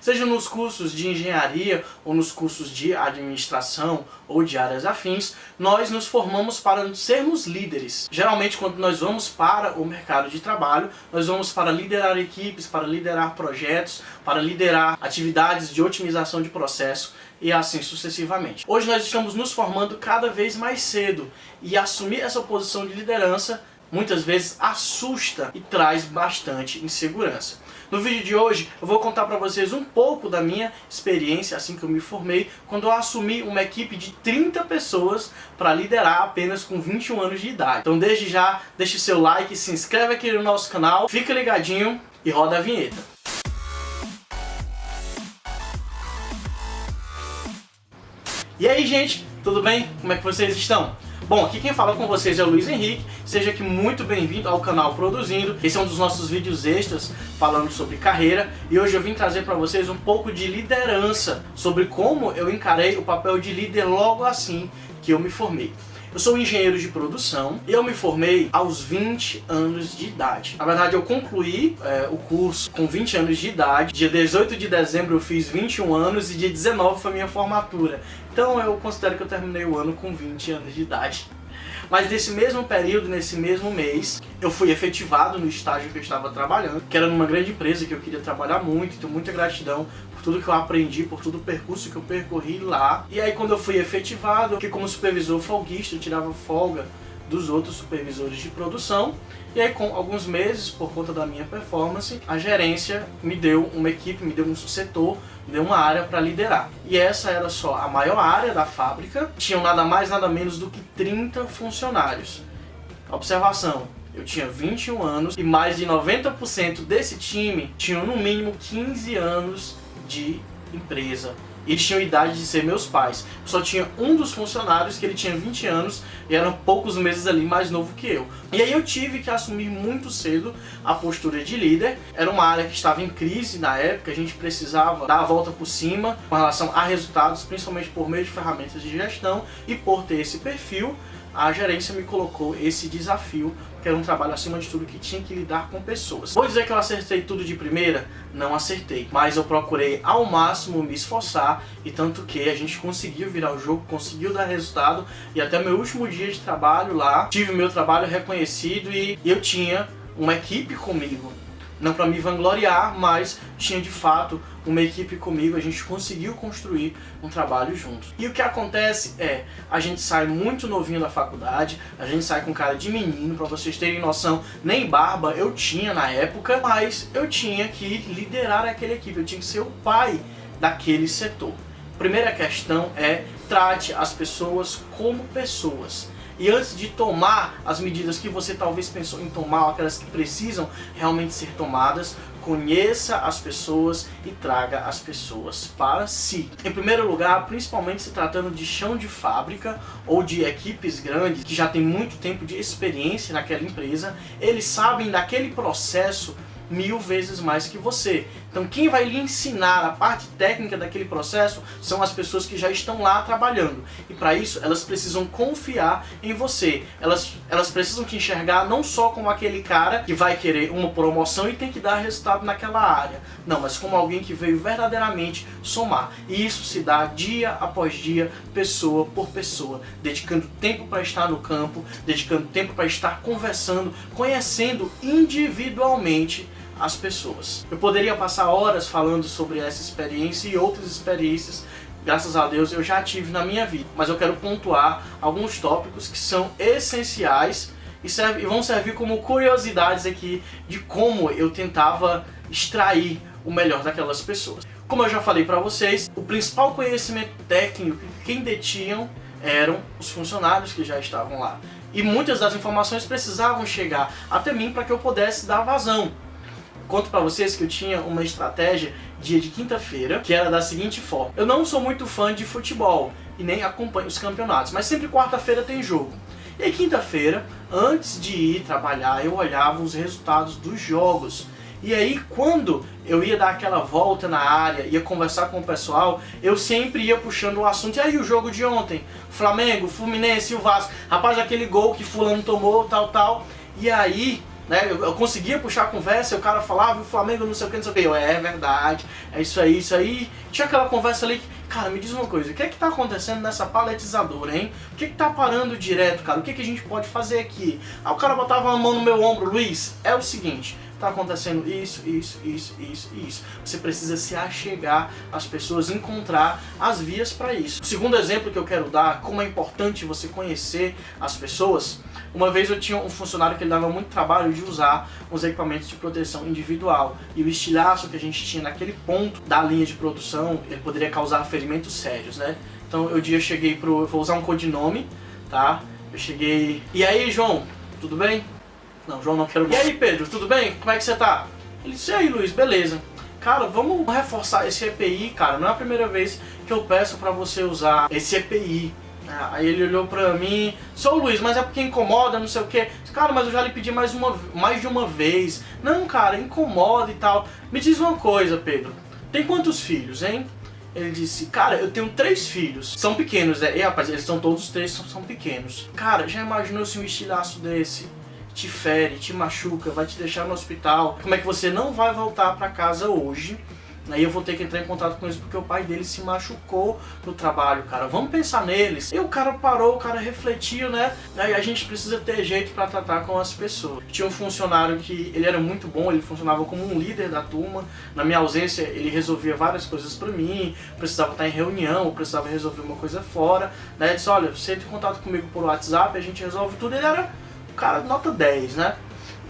Seja nos cursos de engenharia ou nos cursos de administração ou de áreas afins, nós nos formamos para sermos líderes. Geralmente, quando nós vamos para o mercado de trabalho, nós vamos para liderar equipes, para liderar projetos, para liderar atividades de otimização de processo e assim sucessivamente. Hoje nós estamos nos formando cada vez mais cedo e assumir essa posição de liderança muitas vezes assusta e traz bastante insegurança. No vídeo de hoje eu vou contar para vocês um pouco da minha experiência assim que eu me formei, quando eu assumi uma equipe de 30 pessoas para liderar apenas com 21 anos de idade. Então desde já, deixe seu like, se inscreve aqui no nosso canal, fica ligadinho e roda a vinheta. E aí, gente, tudo bem? Como é que vocês estão? Bom, aqui quem fala com vocês é o Luiz Henrique, seja aqui muito bem-vindo ao canal Produzindo. Esse é um dos nossos vídeos extras falando sobre carreira e hoje eu vim trazer para vocês um pouco de liderança, sobre como eu encarei o papel de líder logo assim que eu me formei. Eu sou engenheiro de produção e eu me formei aos 20 anos de idade. Na verdade, eu concluí o curso com 20 anos de idade. Dia 18 de dezembro eu fiz 21 anos e dia 19 foi minha formatura. Então eu considero que eu terminei o ano com 20 anos de idade. Mas nesse mesmo período, nesse mesmo mês, eu fui efetivado no estágio que eu estava trabalhando, que era numa grande empresa que eu queria trabalhar muito, tenho muita gratidão por tudo que eu aprendi, por todo o percurso que eu percorri lá. E aí quando eu fui efetivado, eu fiquei como supervisor folguista, eu tirava folga dos outros supervisores de produção. E aí com alguns meses, por conta da minha performance, a gerência me deu uma equipe, me deu um setor, me deu uma área para liderar. E essa era só a maior área da fábrica, tinham nada mais nada menos do que 30 funcionários. Observação, eu tinha 21 anos e mais de 90% desse time tinham no mínimo 15 anos de empresa. Eles tinham idade de ser meus pais. Só tinha um dos funcionários que ele tinha 20 anos e era poucos meses ali mais novo que eu. E aí eu tive que assumir muito cedo a postura de líder. Era uma área que estava em crise na época, a gente precisava dar a volta por cima com relação a resultados, principalmente por meio de ferramentas de gestão, e por ter esse perfil, a gerência me colocou esse desafio, que era um trabalho acima de tudo que tinha que lidar com pessoas. Vou dizer que eu acertei tudo de primeira? Não acertei, mas eu procurei ao máximo me esforçar e tanto que a gente conseguiu virar o jogo, conseguiu dar resultado e até meu último dia de trabalho lá, tive meu trabalho reconhecido e eu tinha uma equipe comigo. Não para me vangloriar, mas tinha de fato uma equipe comigo, a gente conseguiu construir um trabalho juntos. E o que acontece é, a gente sai muito novinho da faculdade, a gente sai com cara de menino, para vocês terem noção, nem barba eu tinha na época, mas eu tinha que liderar aquela equipe, eu tinha que ser o pai daquele setor. Primeira questão é, trate as pessoas como pessoas. E antes de tomar as medidas que você talvez pensou em tomar, aquelas que precisam realmente ser tomadas, conheça as pessoas e traga as pessoas para si. Em primeiro lugar, principalmente se tratando de chão de fábrica ou de equipes grandes que já têm muito tempo de experiência naquela empresa, eles sabem daquele processo 1000 vezes mais que você. Então quem vai lhe ensinar a parte técnica daquele processo são as pessoas que já estão lá trabalhando. E para isso elas precisam confiar em você. Elas precisam te enxergar não só como aquele cara que vai querer uma promoção e tem que dar resultado naquela área. Não, mas como alguém que veio verdadeiramente somar. E isso se dá dia após dia, pessoa por pessoa, dedicando tempo para estar no campo, dedicando tempo para estar conversando, conhecendo individualmente as pessoas. Eu poderia passar horas falando sobre essa experiência e outras experiências, graças a Deus, eu já tive na minha vida. Mas eu quero pontuar alguns tópicos que são essenciais e vão servir como curiosidades aqui de como eu tentava extrair o melhor daquelas pessoas. Como eu já falei para vocês, o principal conhecimento técnico que quem detinham eram os funcionários que já estavam lá. E muitas das informações precisavam chegar até mim para que eu pudesse dar vazão. Conto pra vocês que eu tinha uma estratégia dia de quinta-feira, que era da seguinte forma. Eu não sou muito fã de futebol e nem acompanho os campeonatos, mas sempre quarta-feira tem jogo. E aí quinta-feira, antes de ir trabalhar, eu olhava os resultados dos jogos. E aí quando eu ia dar aquela volta na área, ia conversar com o pessoal, eu sempre ia puxando o assunto. E aí o jogo de ontem? Flamengo, Fluminense e o Vasco. Rapaz, aquele gol que fulano tomou, tal. E aí né? Eu conseguia puxar a conversa, e o cara falava, o Flamengo não sei o que, não sei o que. Eu, é verdade, é isso aí, isso aí. Tinha aquela conversa ali, cara, me diz uma coisa, o que é que tá acontecendo nessa paletizadora, hein? O que é que tá parando direto, cara? O que é que a gente pode fazer aqui? Aí o cara botava a mão no meu ombro, Luiz, é o seguinte, tá acontecendo isso, isso, isso, isso e isso. Você precisa se achegar às pessoas, encontrar as vias para isso. O segundo exemplo que eu quero dar, como é importante você conhecer as pessoas. Uma vez eu tinha um funcionário que ele dava muito trabalho de usar os equipamentos de proteção individual. E o estilhaço que a gente tinha naquele ponto da linha de produção, ele poderia causar ferimentos sérios, né? Então um dia eu cheguei pro... Eu vou usar um codinome, tá? Eu cheguei... E aí, João? Tudo bem? Não, João não quero... E aí, Pedro, tudo bem? Como é que você tá? Ele disse, e aí, Luiz, beleza. Cara, vamos reforçar esse EPI, cara. Não é a primeira vez que eu peço pra você usar esse EPI. Aí ele olhou pra mim, seu Luiz, mas é porque incomoda, não sei o que. Cara, mas eu já lhe pedi mais de uma vez. Não, cara, incomoda e tal. Me diz uma coisa, Pedro. Tem quantos filhos, hein? Ele disse, cara, eu tenho 3 filhos. São pequenos, né? E, rapaz, eles são todos 3, são pequenos. Cara, já imaginou se um estilhaço desse te fere, te machuca, vai te deixar no hospital? Como é que você não vai voltar pra casa hoje? Aí eu vou ter que entrar em contato com eles porque o pai dele se machucou no trabalho, cara. Vamos pensar neles. E o cara parou, o cara refletiu, né? Aí a gente precisa ter jeito pra tratar com as pessoas. Tinha um funcionário que ele era muito bom, ele funcionava como um líder da turma. Na minha ausência, ele resolvia várias coisas pra mim. Precisava estar em reunião, ou precisava resolver uma coisa fora. Né? Ele disse, olha, você entra em contato comigo por WhatsApp, a gente resolve tudo. Ele era um cara nota 10, né?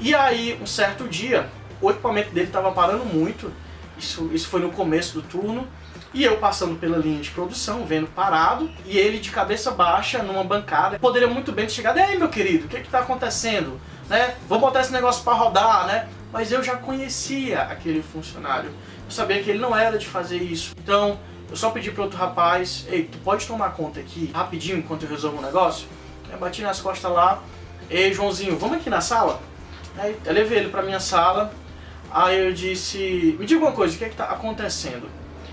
E aí, um certo dia, o equipamento dele tava parando muito. Isso foi no começo do turno, e eu passando pela linha de produção, vendo parado, e ele de cabeça baixa, numa bancada. Poderia muito bem ter chegado, e aí, meu querido, o que está acontecendo? Né? Vou botar esse negócio para rodar, né? Mas eu já conhecia aquele funcionário, eu sabia que ele não era de fazer isso. Então, eu só pedi para outro rapaz, ei, tu pode tomar conta aqui, rapidinho, enquanto eu resolvo o negócio? Eu bati nas costas lá, ei, Joãozinho, vamos aqui na sala? Aí eu levei ele para minha sala. Aí eu disse, me diga uma coisa, o que é que tá acontecendo?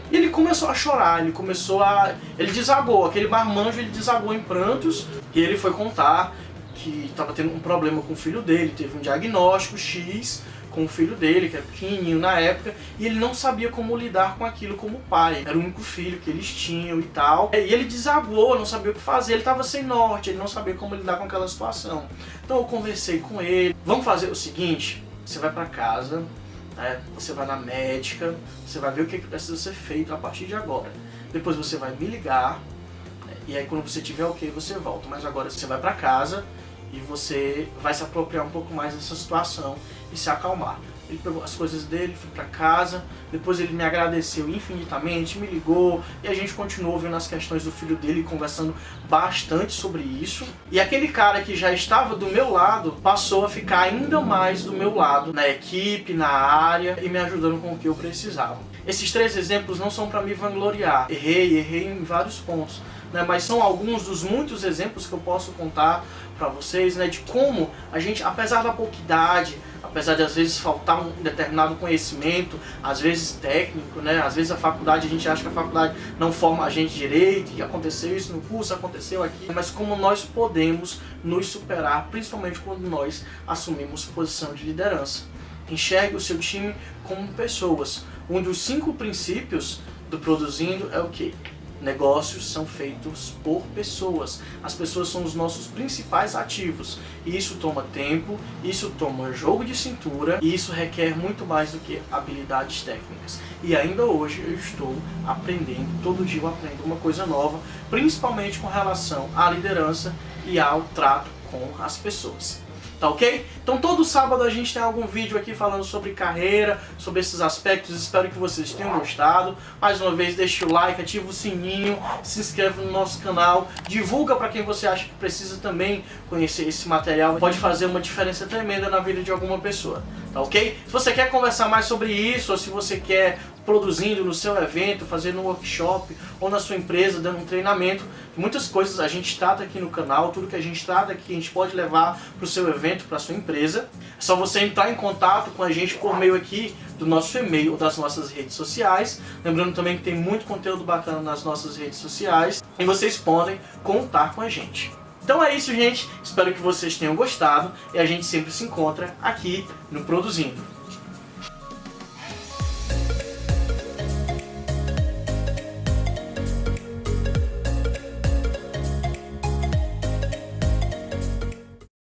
E ele começou a chorar, ele desagou, aquele marmanjo, ele desagou em prantos. E ele foi contar que estava tendo um problema com o filho dele, teve um diagnóstico X com o filho dele, que era pequenininho na época, e ele não sabia como lidar com aquilo como pai. Era o único filho que eles tinham e tal. E ele desagou, não sabia o que fazer, ele estava sem norte, ele não sabia como lidar com aquela situação. Então eu conversei com ele, vamos fazer o seguinte, você vai para casa, você vai na médica, você vai ver o que precisa ser feito a partir de agora. Depois você vai me ligar, e aí quando você tiver ok, você volta. Mas agora você vai pra casa e você vai se apropriar um pouco mais dessa situação e se acalmar. Ele pegou as coisas dele, foi pra casa, depois ele me agradeceu infinitamente, me ligou, e a gente continuou vendo as questões do filho dele, conversando bastante sobre isso. E aquele cara que já estava do meu lado, passou a ficar ainda mais do meu lado, na equipe, na área, e me ajudando com o que eu precisava. Esses 3 exemplos não são para me vangloriar, errei em vários pontos, né? Mas são alguns dos muitos exemplos que eu posso contar para vocês, né? De como a gente, apesar da pouca idade, apesar de às vezes faltar um determinado conhecimento, às vezes técnico, né? Às vezes a faculdade, a gente acha que a faculdade não forma a gente direito, e aconteceu isso no curso, aconteceu aqui, mas como nós podemos nos superar, principalmente quando nós assumimos posição de liderança. Enxergue o seu time como pessoas. Um dos 5 princípios do Produzindo é o quê? Negócios são feitos por pessoas. As pessoas são os nossos principais ativos. E isso toma tempo, isso toma jogo de cintura, e isso requer muito mais do que habilidades técnicas. E ainda hoje eu estou aprendendo, todo dia eu aprendo uma coisa nova, principalmente com relação à liderança e ao trato com as pessoas. Tá ok? Então todo sábado a gente tem algum vídeo aqui falando sobre carreira, sobre esses aspectos. Espero que vocês tenham gostado. Mais uma vez, deixa o like, ativa o sininho, se inscreve no nosso canal, divulga para quem você acha que precisa também conhecer esse material. Pode fazer uma diferença tremenda na vida de alguma pessoa. Tá ok? Se você quer conversar mais sobre isso, ou se você quer produzindo no seu evento, fazendo um workshop, ou na sua empresa, dando um treinamento, muitas coisas a gente trata aqui no canal, tudo que a gente trata aqui a gente pode levar para o seu evento, para a sua empresa. É só você entrar em contato com a gente por meio aqui do nosso e-mail ou das nossas redes sociais. Lembrando também que tem muito conteúdo bacana nas nossas redes sociais e vocês podem contar com a gente. Então é isso, gente. Espero que vocês tenham gostado e a gente sempre se encontra aqui no Produzindo.